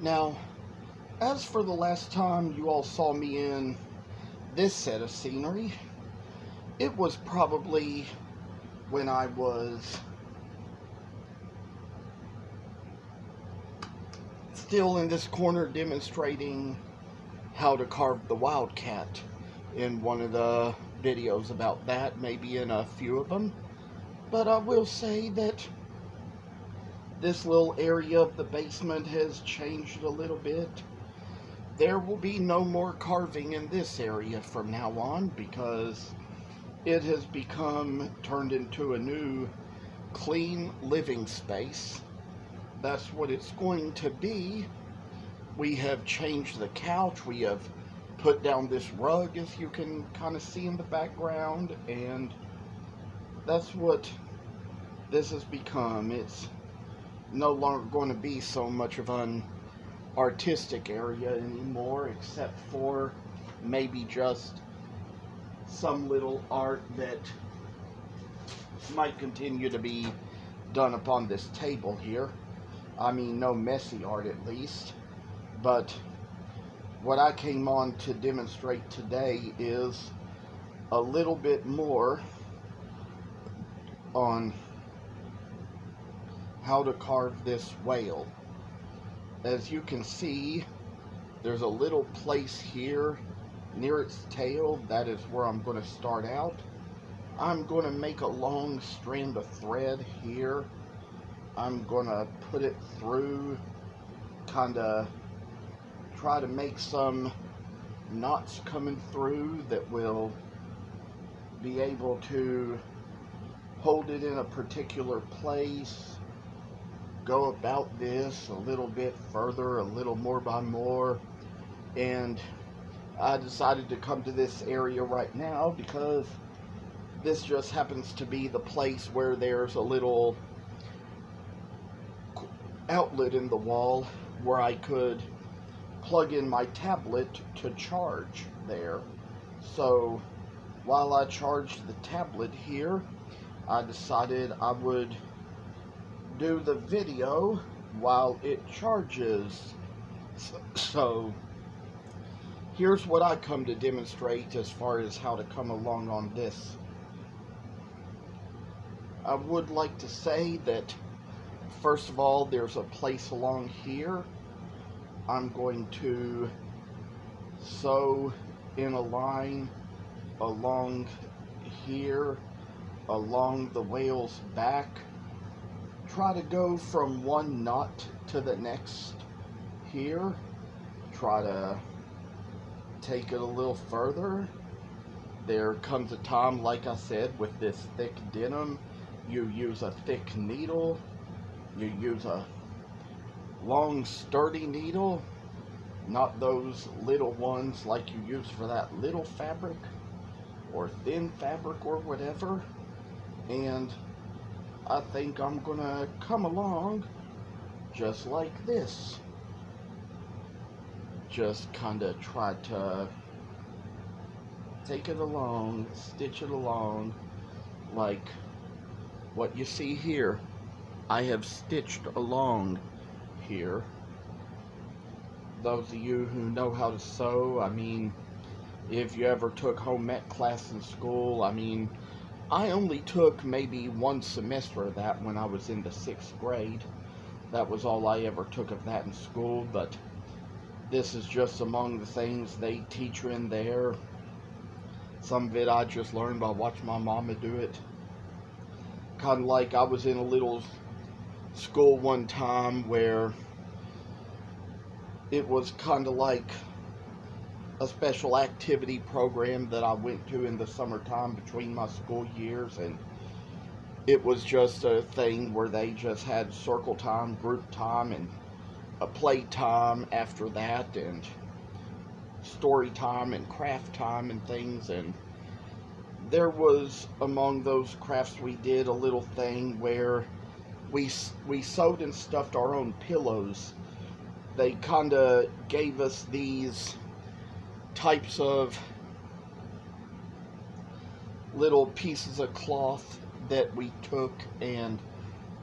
Now, as for the last time you all saw me in this set of scenery, it was probably when I was still in this corner demonstrating how to carve the wildcat in one of the videos about that, maybe in a few of them. But I will say that this little area of the basement has changed a little bit. There will be no more carving in this area from now on because it has turned into a new clean living space. That's what it's going to be. We have changed the couch. We have put down this rug, as you can kind of see in the background, and that's what this has become. It's no longer going to be so much of an artistic area anymore, except for maybe just some little art that might continue to be done upon this table here. I mean, no messy art at least. But what I came on to demonstrate today is a little bit more on how to carve this whale. As you can see, there's a little place here near its tail. That is where I'm going to start out. I'm going to make a long strand of thread here. I'm going to put it through, kind of try to make some knots coming through that will be able to hold it in a particular place. Go about this a little bit further, a little more by more, and I decided to come to this area right now because this just happens to be the place where there's a little outlet in the wall where I could plug in my tablet to charge there. So while I charged the tablet here, I decided I would do the video while it charges. So here's what I come to demonstrate as far as how to come along on this. I would like to say that first of all, there's a place along here. I'm going to sew in a line along here, along the whale's back. Try to go from one knot to the next here. Try to take it a little further. There comes a time, like I said, with this thick denim, you use a thick needle. You use a long sturdy needle, not those little ones like you use for that little fabric or thin fabric or whatever. And I think I'm gonna come along just like this. Just kind of try to take it along, stitch it along like what you see here. I have stitched along here. Those of you who know how to sew, I mean, if you ever took home ec class in school, I mean, I only took maybe one semester of that when I was in the 6th grade. That was all I ever took of that in school, but this is just among the things they teach you in there. Some of it I just learned by watching my mama do it. Kind of like I was in a little school one time where it was kind of like a special activity program that I went to in the summertime between my school years, and it was just a thing where they just had circle time, group time, and a play time after that, and story time and craft time and things. And there was, among those crafts we did, a little thing where we sewed and stuffed our own pillows. They kind of gave us these types of little pieces of cloth that we took and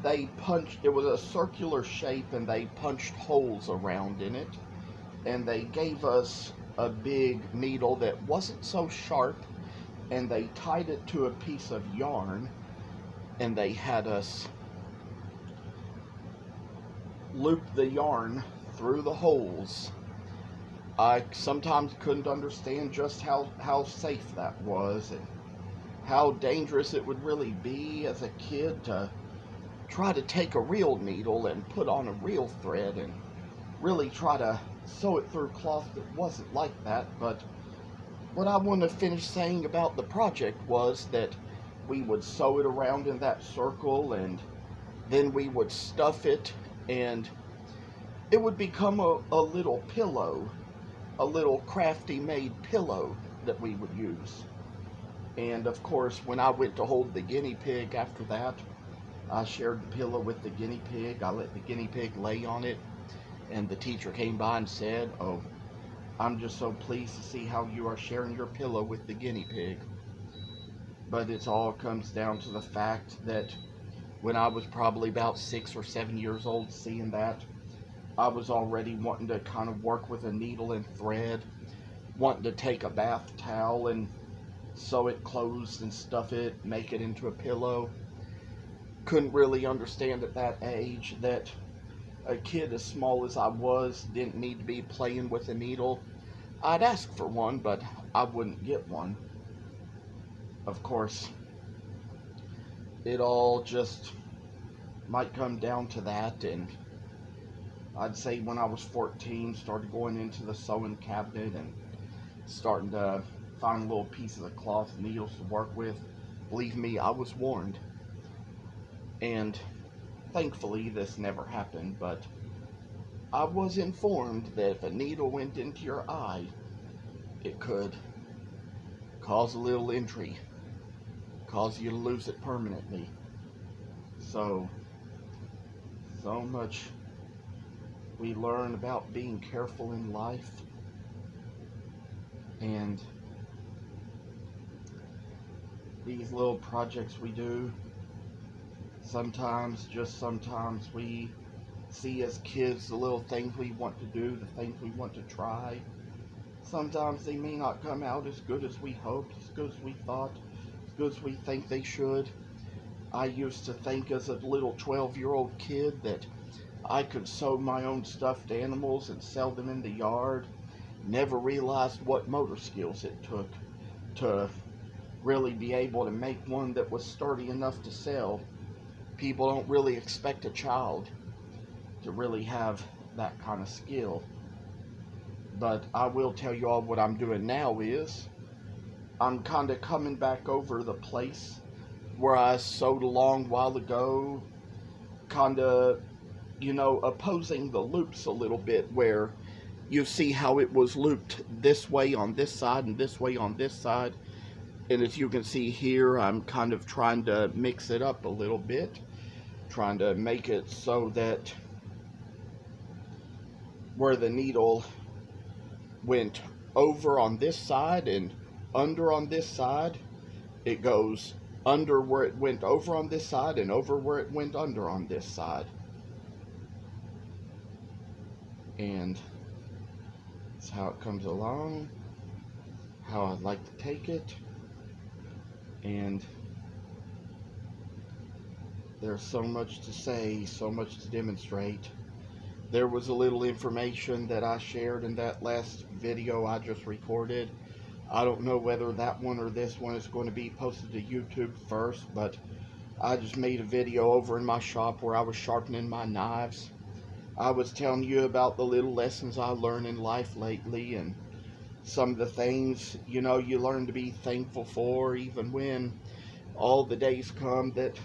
it was a circular shape, and they punched holes around in it, and they gave us a big needle that wasn't so sharp, and they tied it to a piece of yarn, and they had us loop the yarn through the holes. I sometimes couldn't understand just how safe that was, and how dangerous it would really be as a kid to try to take a real needle and put on a real thread and really try to sew it through cloth that wasn't like that. But what I want to finish saying about the project was that we would sew it around in that circle, and then we would stuff it, and it would become a little pillow, a little crafty made pillow that we would use. And of course, when I went to hold the guinea pig after that, I shared the pillow with the guinea pig. I let the guinea pig lay on it, and the teacher came by and said, "Oh, I'm just so pleased to see how you are sharing your pillow with the guinea pig." But it all comes down to the fact that when I was probably about 6 or 7 years old, seeing that, I was already wanting to kind of work with a needle and thread, wanting to take a bath towel and sew it closed and stuff it, make it into a pillow. Couldn't really understand at that age that a kid as small as I was didn't need to be playing with a needle. I'd ask for one, but I wouldn't get one. Of course, it all just might come down to that, and I'd say when I was 14, started going into the sewing cabinet and starting to find little pieces of cloth and needles to work with. Believe me, I was warned. And thankfully, this never happened, but I was informed that if a needle went into your eye, it could cause a little injury, cause you to lose it permanently. So much we learn about being careful in life, and these little projects we do, sometimes we see as kids the little things we want to do, the things we want to try. Sometimes they may not come out as good as we hoped, as good as we thought, as good as we think they should. I used to think as a little 12-year-old kid that I could sew my own stuffed animals and sell them in the yard. Never realized what motor skills it took to really be able to make one that was sturdy enough to sell. People don't really expect a child to really have that kind of skill. But I will tell you all what I'm doing now is I'm kind of coming back over the place where I sewed a long while ago, kind of, opposing the loops a little bit, where you see how it was looped this way on this side and this way on this side. And as you can see here, I'm kind of trying to mix it up a little bit, trying to make it so that where the needle went over on this side and under on this side, it goes under where it went over on this side and over where it went under on this side. And that's how it comes along, how I'd like to take it. And there's so much to say, so much to demonstrate. There was a little information that I shared in that last video I just recorded. I don't know whether that one or this one is going to be posted to YouTube first, but I just made a video over in my shop where I was sharpening my knives. I was telling you about the little lessons I learned in life lately, and some of the things, you learn to be thankful for, even when all the days come that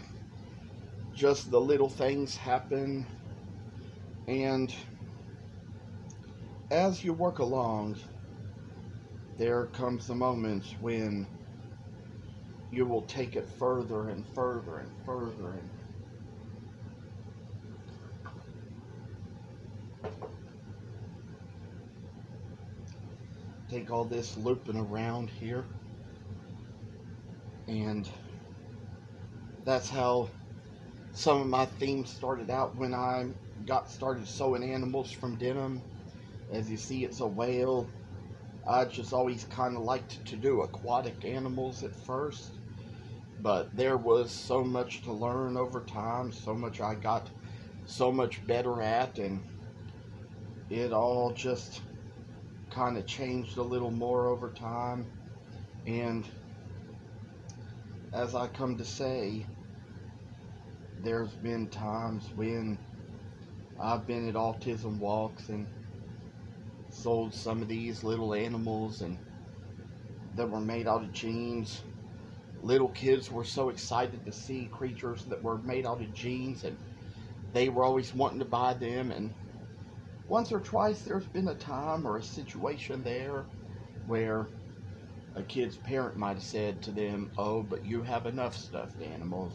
just the little things happen. And as you work along, there comes the moments when you will take it further and further and further, and take all this looping around here. And that's how Some of my themes started out when I got started sewing animals from Denim. As you see, it's a whale. I just always kind of liked to do aquatic animals at first, but there was so much to learn over time, so much I got so much better at, and it all just kind of changed a little more over time. And as I come to say, there's been times when I've been at autism walks and sold some of these little animals and that were made out of jeans. Little kids were so excited to see creatures that were made out of jeans, and they were always wanting to buy them. And once or twice there's been a time or a situation there where a kid's parent might have said to them, "Oh, but you have enough stuffed animals."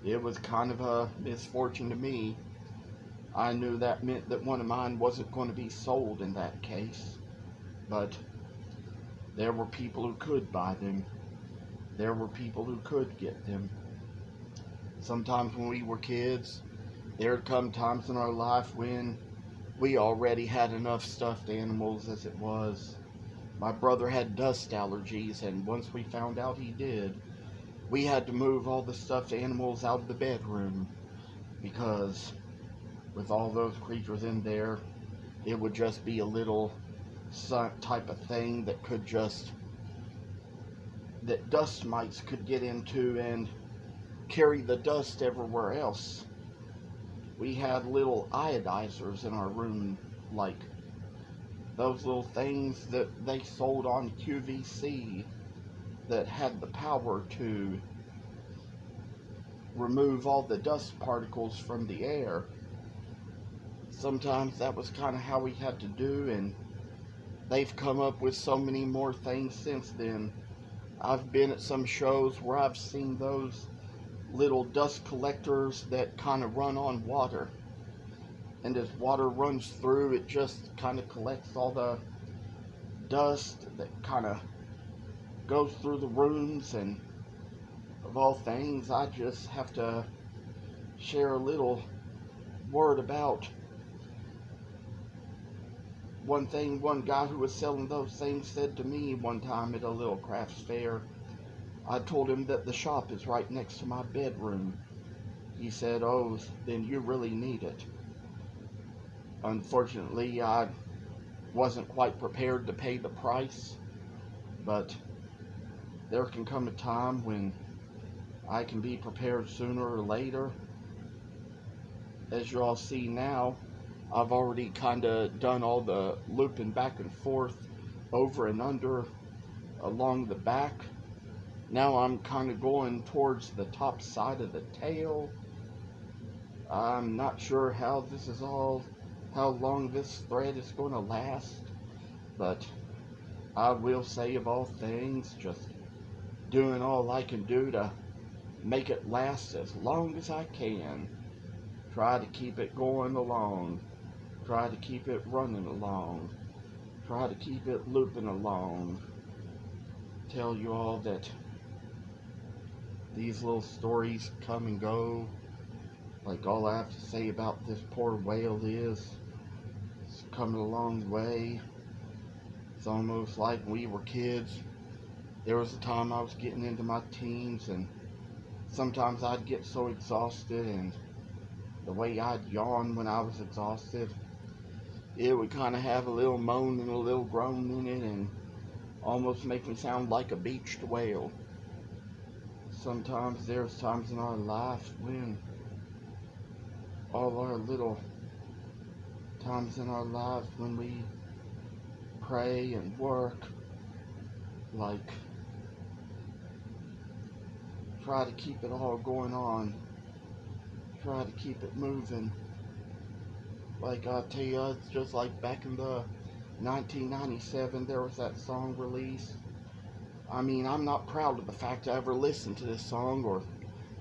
It was kind of a misfortune to me. I knew that meant that one of mine wasn't going to be sold in that case, but there were people who could buy them. There were people who could get them. Sometimes when we were kids, there'd come times in our life when we already had enough stuffed animals as it was. My brother had dust allergies, and once we found out he did, we had to move all the stuffed animals out of the bedroom because with all those creatures in there, it would just be a little type of thing that could just, that dust mites could get into and carry the dust everywhere else. We had little iodizers in our room, like those little things that they sold on QVC that had the power to remove all the dust particles from the air. Sometimes that was kind of how we had to do, and they've come up with so many more things since then. I've been at some shows where I've seen those little dust collectors that kind of run on water. And as water runs through, it just kind of collects all the dust that kind of goes through the rooms. And of all things, I just have to share a little word about one thing one guy who was selling those things said to me one time at a little crafts fair. I told him that the shop is right next to my bedroom. He said, "Oh, then you really need it." Unfortunately, I wasn't quite prepared to pay the price, but there can come a time when I can be prepared sooner or later. As you all see now, I've already kind of done all the looping back and forth over and under along the back. Now I'm kind of going towards the top side of the tail. I'm not sure how long this thread is going to last, but I will say of all things, just doing all I can do to make it last as long as I can. Try to keep it going along. Try to keep it running along. Try to keep it looping along. Tell you all that these little stories come and go. Like, all I have to say about this poor whale is it's coming a long way. It's almost like we were kids. There was a time I was getting into my teens, and sometimes I'd get so exhausted, and the way I'd yawn when I was exhausted, it would kind of have a little moan and a little groan in it, and almost make me sound like a beached whale. Sometimes there's times in our life when all our little times in our lives when we pray and work, like, try to keep it all going on, try to keep it moving. Like, I tell you, it's just like back in the 1997, there was that song released. I mean, I'm not proud of the fact I ever listened to this song or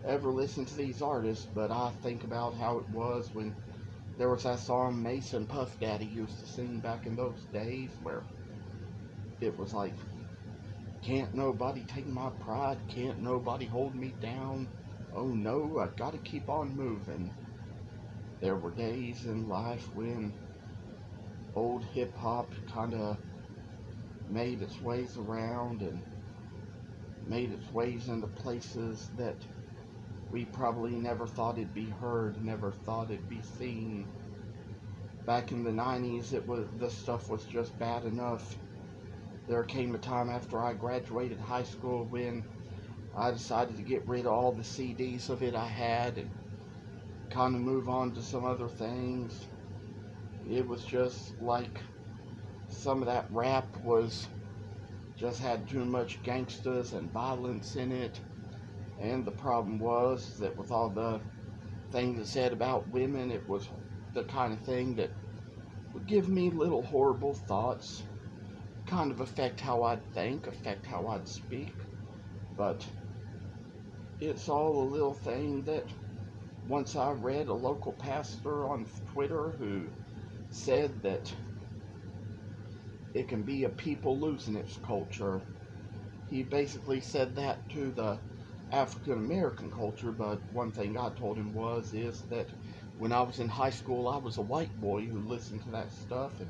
ever listened to these artists, but I think about how it was when there was that song Mason Puff Daddy used to sing back in those days, where it was like, "Can't nobody take my pride, can't nobody hold me down." oh no, I gotta keep on moving. There were days in life when old hip hop kind of made its ways around and made its ways into places that we probably never thought it'd be heard, never thought it'd be seen. Back in the 90s, this stuff was just bad enough. There came a time after I graduated high school when I decided to get rid of all the CDs of it I had and kind of move on to some other things. It was just like some of that rap was just had too much gangsters and violence in it. And the problem was that with all the things it said about women, it was the kind of thing that would give me little horrible thoughts, kind of affect how I'd think, affect how I'd speak. But it's all a little thing that once I read a local pastor on Twitter who said that it can be a people losing its culture. He basically said that to the African American culture, but one thing I told him is that when I was in high school, I was a white boy who listened to that stuff and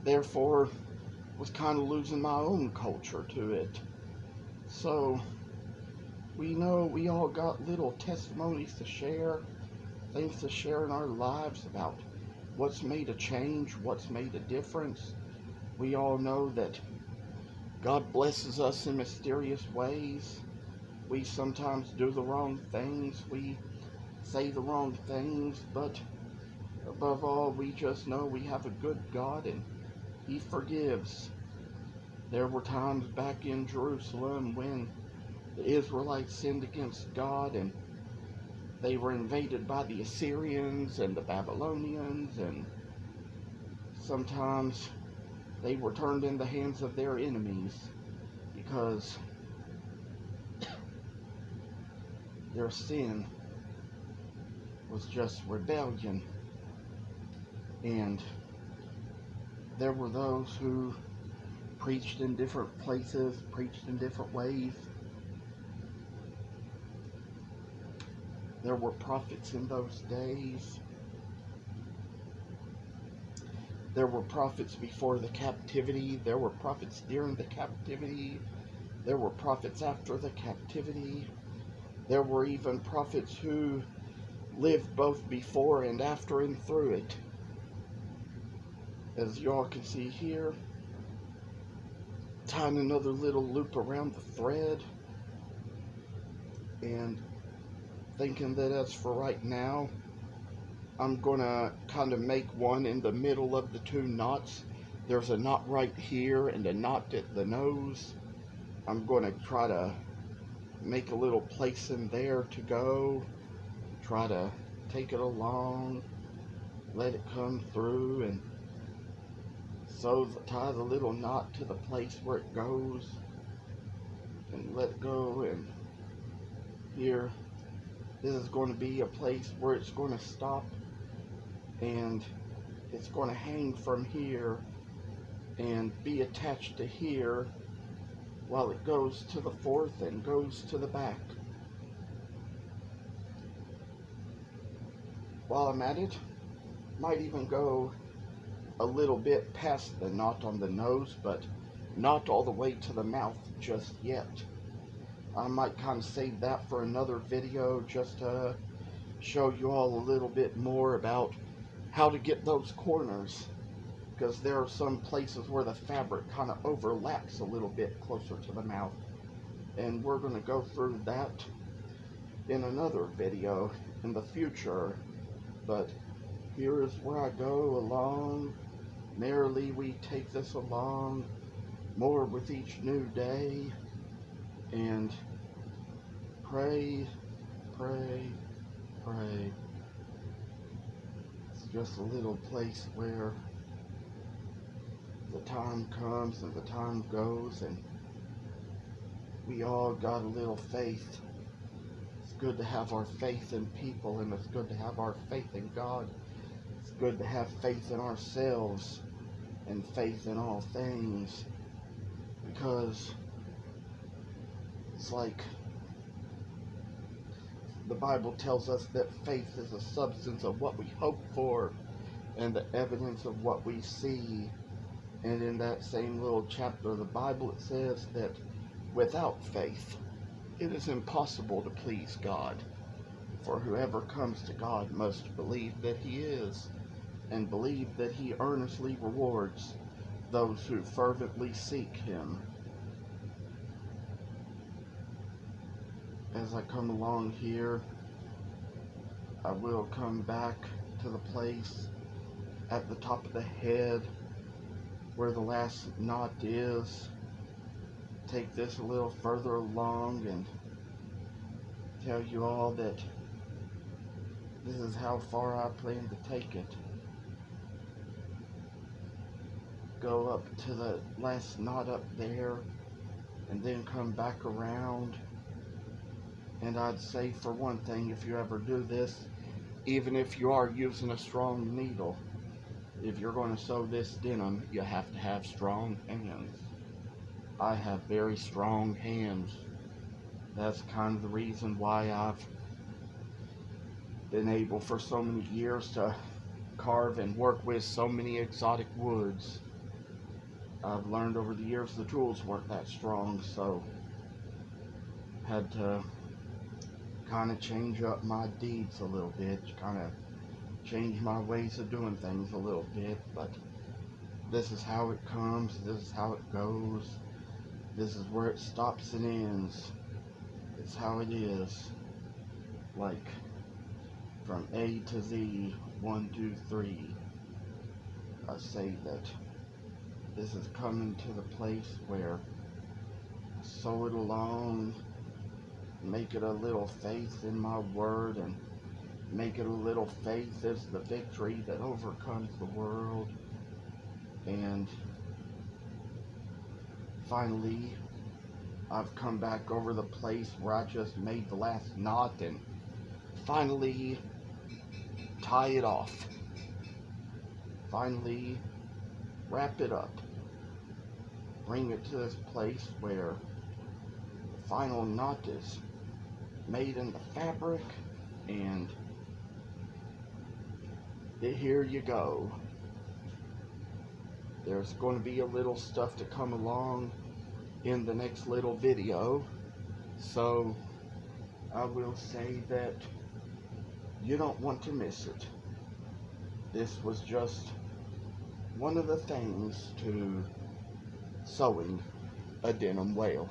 therefore was kind of losing my own culture to it. So we know we all got little testimonies to share, things to share in our lives about what's made a change, what's made a difference. We all know that God blesses us in mysterious ways. We sometimes do the wrong things, we say the wrong things, but above all, we just know we have a good God and He forgives. There were times back in Jerusalem when the Israelites sinned against God and they were invaded by the Assyrians and the Babylonians, and sometimes they were turned in the hands of their enemies because their sin was just rebellion. And there were those who preached in different places, preached in different ways. There were prophets in those days. There were prophets before the captivity. There were prophets during the captivity. There were prophets after the captivity. There were even prophets who lived both before and after and through it. As y'all can see here, tying another little loop around the thread and thinking that as for right now, I'm gonna kind of make one in the middle of the two knots. There's a knot right here and a knot at the nose. I'm gonna try to make a little place in there to go, try to take it along, let it come through, and tie the little knot to the place where it goes and let go. And here, this is going to be a place where it's going to stop and it's going to hang from here and be attached to here while it goes to the fourth and goes to the back. While I'm at it, might even go a little bit past the knot on the nose, but not all the way to the mouth just yet. I might kind of save that for another video just to show you all a little bit more about how to get those corners, because there are some places where the fabric kind of overlaps a little bit closer to the mouth, and we're going to go through that in another video in the future. But here is where I go along. Merrily we take this along, more with each new day, and pray, pray, pray. It's just a little place where the time comes and the time goes, and we all got a little faith. It's good to have our faith in people, and it's good to have our faith in God. It's good to have faith in ourselves and faith in all things, because it's like the Bible tells us that faith is a substance of what we hope for and the evidence of what we see. And in that same little chapter of the Bible, it says that without faith, it is impossible to please God. For whoever comes to God must believe that he is, and believe that he earnestly rewards those who fervently seek him. As I come along here, I will come back to the place at the top of the head where the last knot is. Take this a little further along and tell you all that this is how far I plan to take it. Go up to the last knot up there and then come back around. And I'd say, for one thing, if you ever do this, even if you are using a strong needle, if you're going to sew this denim, you have to have strong hands. I have very strong hands. That's kind of the reason why I've been able for so many years to carve and work with so many exotic woods. I've learned over the years the tools weren't that strong, so had to kind of change up my deeds a little bit, kind of change my ways of doing things a little bit. But this is how it comes, this is how it goes, this is where it stops and ends. It's how it is, like from A to Z, 1, 2, 3. I say that this is coming to the place where I sew it along, make it a little faith in my word, and make it a little faith as the victory that overcomes the world. And finally, I've come back over the place where I just made the last knot and finally tie it off. Finally wrap it up. Bring it to this place where the final knot is made in the fabric, and here you go. There's going to be a little stuff to come along in the next little video, so I will say that you don't want to miss it. This was just one of the things to sewing a denim whale.